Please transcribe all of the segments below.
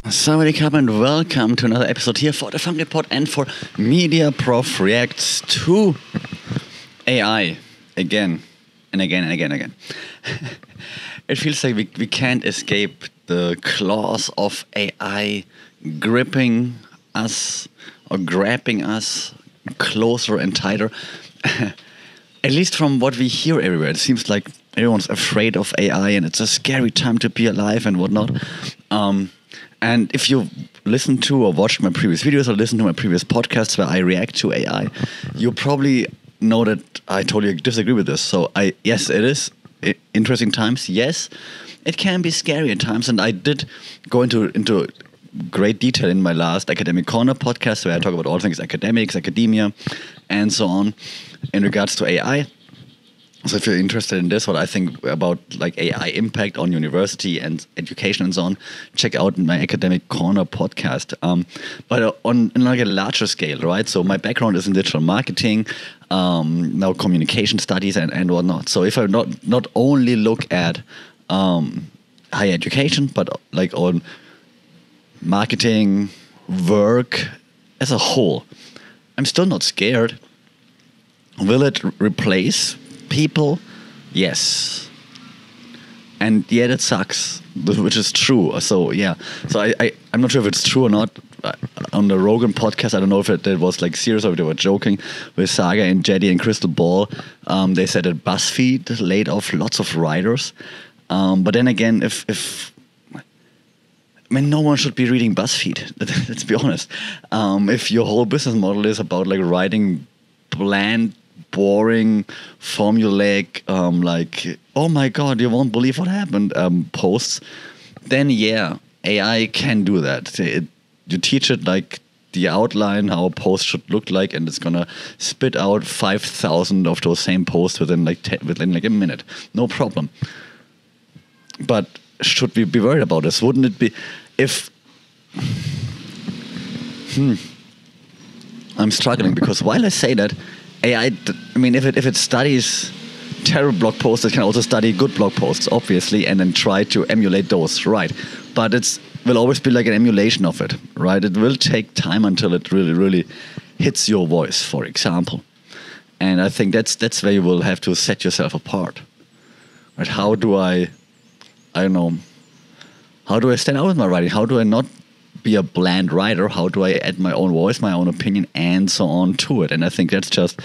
Sawadee Krap and welcome to another episode here for the Fun Report and for Media Prof reacts to AI again and again and again and again. It feels like we can't escape the claws of AI gripping us or grabbing us closer and tighter. At least from what we hear everywhere, it seems like everyone's afraid of AI and it's a scary time to be alive and whatnot. And if you listen to or watch my previous videos or listen to my previous podcasts where I react to AI, you probably know that I totally disagree with this. So yes, it is interesting times. Yes, it can be scary at times. And I did go into great detail in my last Academic Corner podcast where I talk about all things academics, academia, and so on in regards to AI. So if you're interested in this, what I think about like AI impact on university and education and so on, check out my Academic Corner podcast. But on like a larger scale, right? So my background is in digital marketing, now communication studies and whatnot. So if I not only look at higher education, but like on marketing, work as a whole, I'm still not scared. Will it replace people? Yes. And yet it sucks, which is true. So yeah. So I'm not sure if it's true or not. On the Rogan podcast, I don't know if it was like serious or if they were joking with Saga and Jetty and Crystal Ball. They said that BuzzFeed laid off lots of writers. But then again, if no one should be reading BuzzFeed. Let's be honest. If your whole business model is about like writing bland, boring, formulaic, like, oh my God, you won't believe what happened, posts, then yeah, AI can do that. You teach it like the outline, how a post should look like, and it's gonna spit out 5,000 of those same posts within like a minute. No problem. But should we be worried about this? Wouldn't it be if... I'm struggling because while I say that, AI, if it studies terrible blog posts, it can also study good blog posts, obviously, and then try to emulate those, right? But it will always be like an emulation of it, right? It will take time until it really, really hits your voice, for example. And I think that's where you will have to set yourself apart, right? How do I stand out with my writing? How do I not be a bland writer? How do I add my own voice, my own opinion, and so on to it? And I think that's just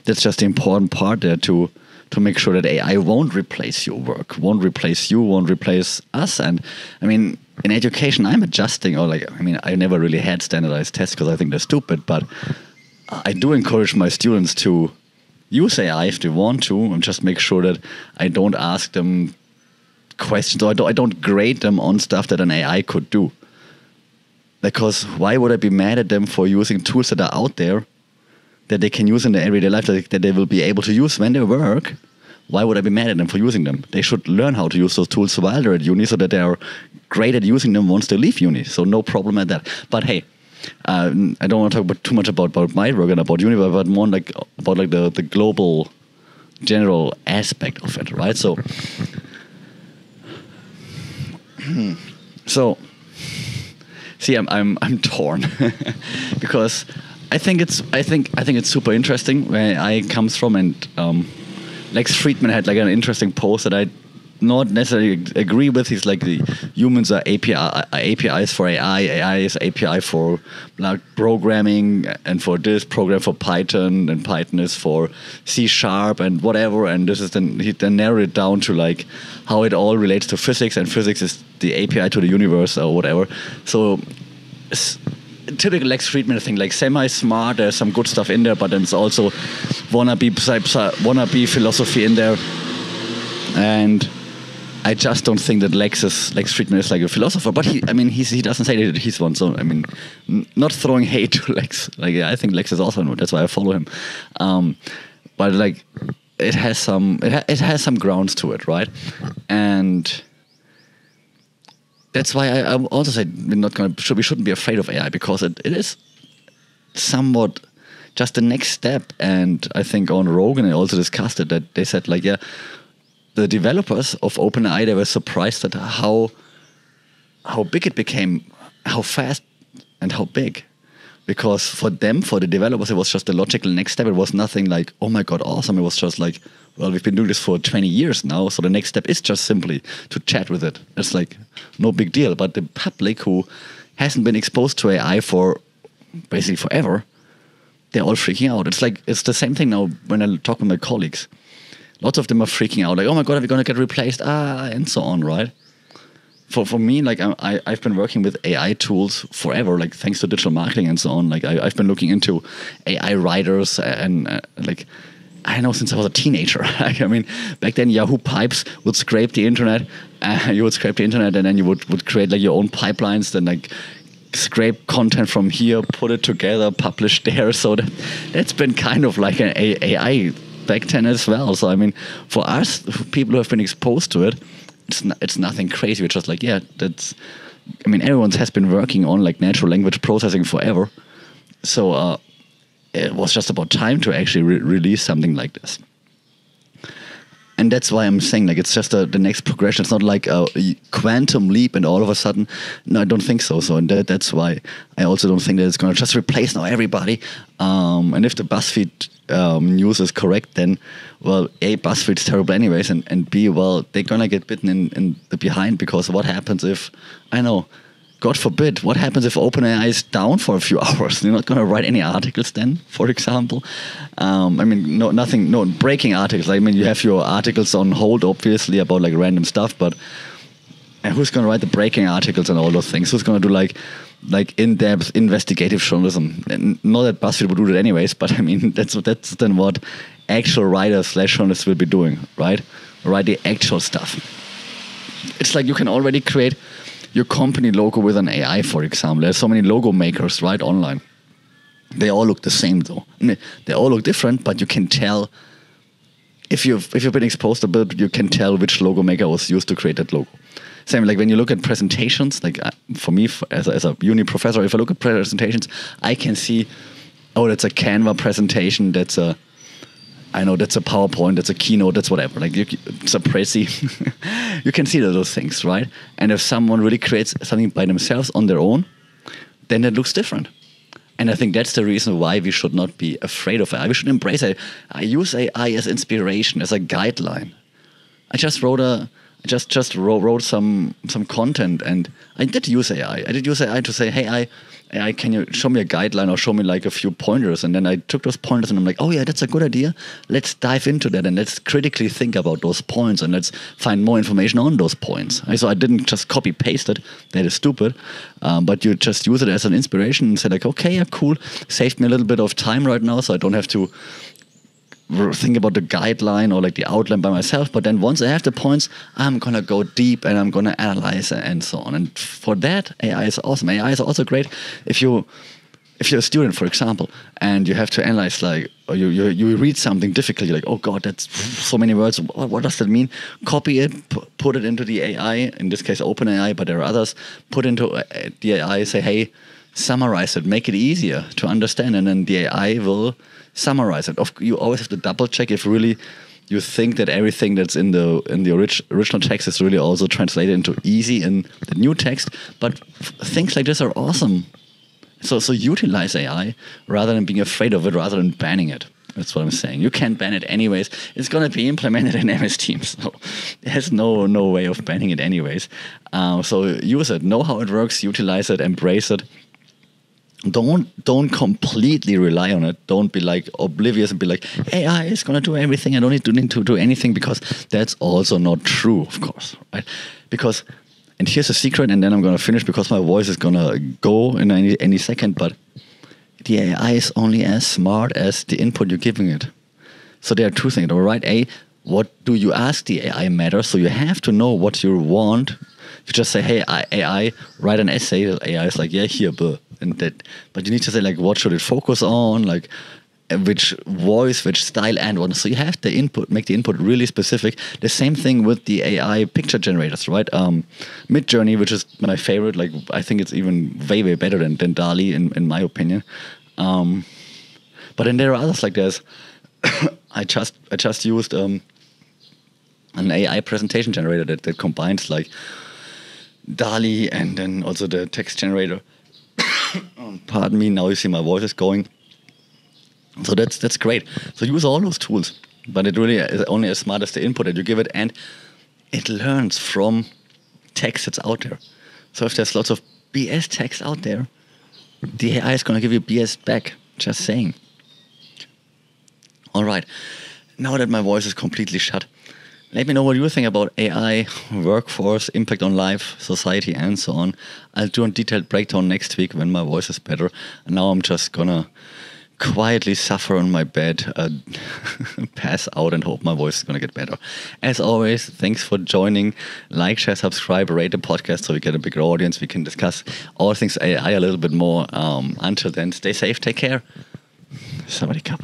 the important part there to make sure that AI won't replace your work, won't replace you, won't replace us. And in education, I'm adjusting, I never really had standardized tests because I think they're stupid, but I do encourage my students to use AI if they want to, and just make sure that I don't ask them questions, or I don't grade them on stuff that an AI could do. Because why would I be mad at them for using tools that are out there that they can use in their everyday life, that they will be able to use when they work? Why would I be mad at them for using them? They should learn how to use those tools while they're at uni so that they are great at using them once they leave uni. So no problem at that. But hey, I don't want to talk too much about my work and about uni, but more about the global general aspect of it, right? So see, I'm torn because I think it's super interesting where AI comes from, and Lex Friedman had like an interesting post that I not necessarily agree with. He's like, the humans are APIs for AI. AI is API for like programming, and for this program for Python, and Python is for C# and whatever. And this is he then narrowed it down to like how it all relates to physics, and physics is the API to the universe or whatever. So typical Lex Friedman thing, like semi-smart. There's some good stuff in there, but then it's also wannabe philosophy in there. And I just don't think that Lex Friedman is like a philosopher, but he doesn't say that he's one. So not throwing hate to Lex. Like, I think Lex is awesome. That's why I follow him. But like, it has some grounds to it, right? And that's why I also said we shouldn't be afraid of AI, because it is somewhat just the next step. And I think on Rogan I also discussed it, that they said like, yeah, the developers of OpenAI, they were surprised at how big it became how fast and how big. Because for them, for the developers, it was just the logical next step. It was nothing like, oh my God, awesome. It was just like, well, we've been doing this for 20 years now. So the next step is just simply to chat with it. It's like no big deal. But the public who hasn't been exposed to AI for basically forever, they're all freaking out. It's the same thing now when I talk with my colleagues. Lots of them are freaking out, like, oh my God, are we going to get replaced? And so on, right? For me, like I've been working with AI tools forever, like thanks to digital marketing and so on. Like I've been looking into AI writers and like I know since I was a teenager. Like, I mean, back then Yahoo Pipes would scrape the internet. You would scrape the internet and then you would create like your own pipelines. Then like scrape content from here, put it together, publish there. So that's been kind of like an AI back then as well. So I mean, for us, people who have been exposed to it, it's nothing crazy. We're just like, yeah, I mean, everyone has been working on like natural language processing forever. So it was just about time to actually release something like this. And that's why I'm saying like it's just the next progression. It's not like a quantum leap and all of a sudden. No, I don't think so. So and that's why I also don't think that it's going to just replace now everybody. And if the BuzzFeed news is correct, then well, A, BuzzFeed's terrible anyways, and B, well, they're going to get bitten in the behind because what happens if, I know, God forbid, what happens if OpenAI is down for a few hours? You're not going to write any articles then, for example. I mean, no breaking articles. I mean, you have your articles on hold, obviously, about like random stuff, but who's going to write the breaking articles and all those things? Who's going to do like in-depth investigative journalism? And not that BuzzFeed would do that anyways, but I mean, that's then what actual writers/journalists will be doing, right? Write the actual stuff. It's like you can already create your company logo with an AI, for example. There's so many logo makers, right, online. They all look the same, though. I mean, they all look different, but you can tell, if you've been exposed a bit, you can tell which logo maker was used to create that logo. Same like when you look at presentations, like for me, as a uni professor, if I look at presentations, I can see, oh, that's a Canva presentation, that's a PowerPoint, that's a Keynote, that's whatever. Like it's a Prezi. You can see those things, right? And if someone really creates something by themselves on their own, then it looks different. And I think that's the reason why we should not be afraid of AI. We should embrace it. I use AI as inspiration, as a guideline. I just wrote wrote some content, and I did use AI. I did use AI to say, hey, AI, can you show me a guideline or show me like a few pointers? And then I took those pointers and I'm like, oh yeah, that's a good idea. Let's dive into that and let's critically think about those points and let's find more information on those points. So I didn't just copy paste it. That is stupid. But you just use it as an inspiration and say like, okay, yeah, cool. Saved me a little bit of time right now, so I don't have to think about the guideline or like the outline by myself. But then once I have the points, I'm going to go deep and I'm going to analyze and so on. And for that, AI is awesome. AI is also great if you're a student, for example, and you have to analyze, like, or you read something difficult, you're like, oh God, that's so many words. What does that mean? Copy it, put it into the AI, in this case OpenAI, but there are others. Put into the AI, say, hey, summarize it, make it easier to understand, and then the AI will summarize it. You always have to double check if really you think that everything that's in the original text is really also translated into easy in the new text. But things like this are awesome. So utilize AI rather than being afraid of it, rather than banning it. That's what I'm saying. You can't ban it anyways. It's going to be implemented in MS Teams. So there's no way of banning it anyways. So use it, know how it works, utilize it, embrace it. Don't completely rely on it. Don't be like oblivious and be like, AI is going to do everything. I don't need to do anything, because that's also not true, of course, right? Because, and here's a secret, and then I'm going to finish because my voice is going to go in any second, but the AI is only as smart as the input you're giving it. So there are two things, all right? What do you ask the AI matters? So you have to know what you want. You just say, hey, AI, write an essay. AI is like, yeah, here, and that. But you need to say, like, what should it focus on? Like, which voice, which style, and what. So you have the input, make the input really specific. The same thing with the AI picture generators, right? Midjourney, which is my favorite. Like, I think it's even way better than DALL-E in my opinion. But then there are others, like there's. I just used an AI presentation generator that combines like DALL-E and then also the text generator. Pardon me, now you see my voice is going. So that's great. So use all those tools, but it really is only as smart as the input that you give it, and it learns from text that's out there. So if there's lots of BS text out there, the AI is going to give you BS back. Just saying. All right. Now that my voice is completely shut, let me know what you think about AI, workforce, impact on life, society, and so on. I'll do a detailed breakdown next week when my voice is better. And now I'm just gonna quietly suffer on my bed, pass out, and hope my voice is gonna get better. As always, thanks for joining. Like, share, subscribe, rate the podcast so we get a bigger audience. We can discuss all things AI a little bit more. Until then, stay safe, take care. Somebody cup.